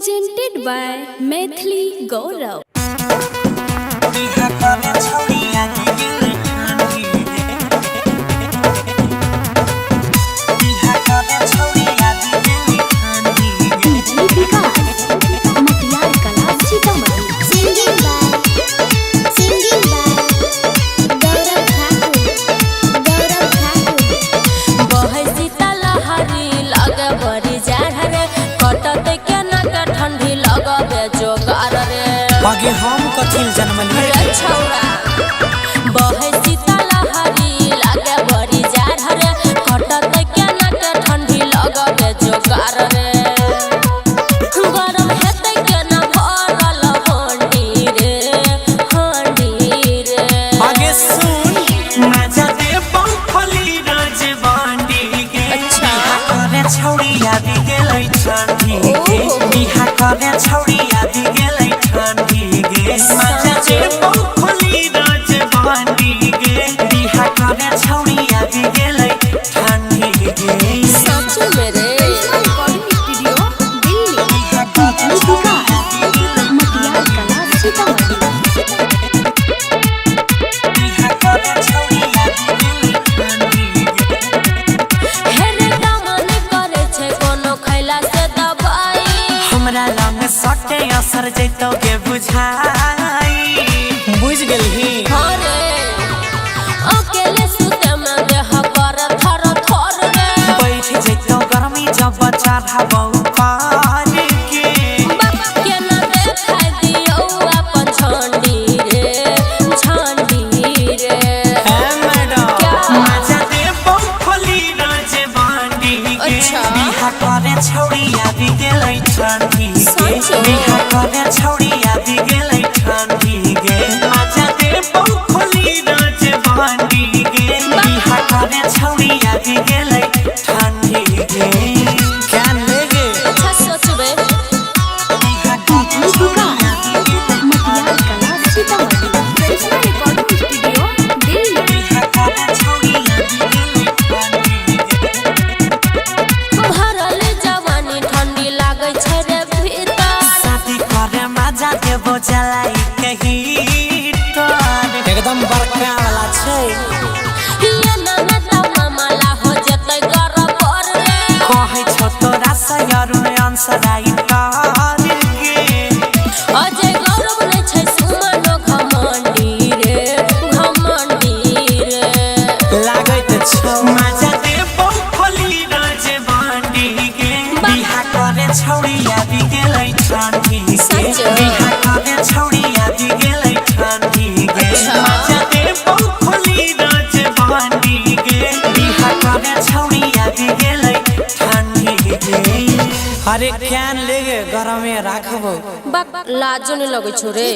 Presented by Maithili Gaurav. आगे हम कथिल जन्मली छौरा बहे सीतालहरी लागे बड़ी जार रे कटत के नाक ठंडी लगबे जोगार रे गरम हेतै के न भरल हंडी रे आगे सुन मजा दे पंखली रोज बांडी के बिहा करे छौरी आदि गेलै ठंडी के बिहा करे छौरी आदि गेलै ठंडी के मजा दे पंखली रोज बांडी के बिहा करे छौरी आदि गेलै ठंडी के सच में रे हमरा लंग सटे असर जैतो के बुझाई बुझ गेलही हां रे अकेले सुते में देह पर थर थर रे बैठ जैतो गर्मी जब चढ़ाबौ पार के बाप के न देखाई दियो अपन झंडी रे ए मैडम मजा दे पंखली रोज बांडी के बिहा करे छौरी आदि गेलै ठंडी के बिहा करे छौरी आदि गेलै ठंडी के मजा दे पंखली रोज बांडी के बिहा करे छौरी आदि गेलै ठंडी के कैन लेगे अच्छा सोचबे बिहा करे छौरी आदि गेलै बिहा करे छौरी आदि गेलै ठंडी के भरल जवानी ठंडी लागै छै रे भीतर शादी करे मजा देबो जलाई के हीटर एकदम बड़का वाला छै ये नाना ता माला हो जतै गर पर रे कहै छौ तोरा सयरु अंसराई कर के अजय गौरव नै छै सुमनो घमंडी रे लागैत छौ मजा देबो फली रोज बांडी के बिहा करे छौरी आदि गेलै ठंडी के बिहा करे छौरी आदि गेलै ठंडी के मजा देबो फली रोज बांडी के बिहा करे छौरी आदि गेलै ठंडी के अरे कैन लेगे गरमे राखबो बाप लाजो नै लगै छौ रे।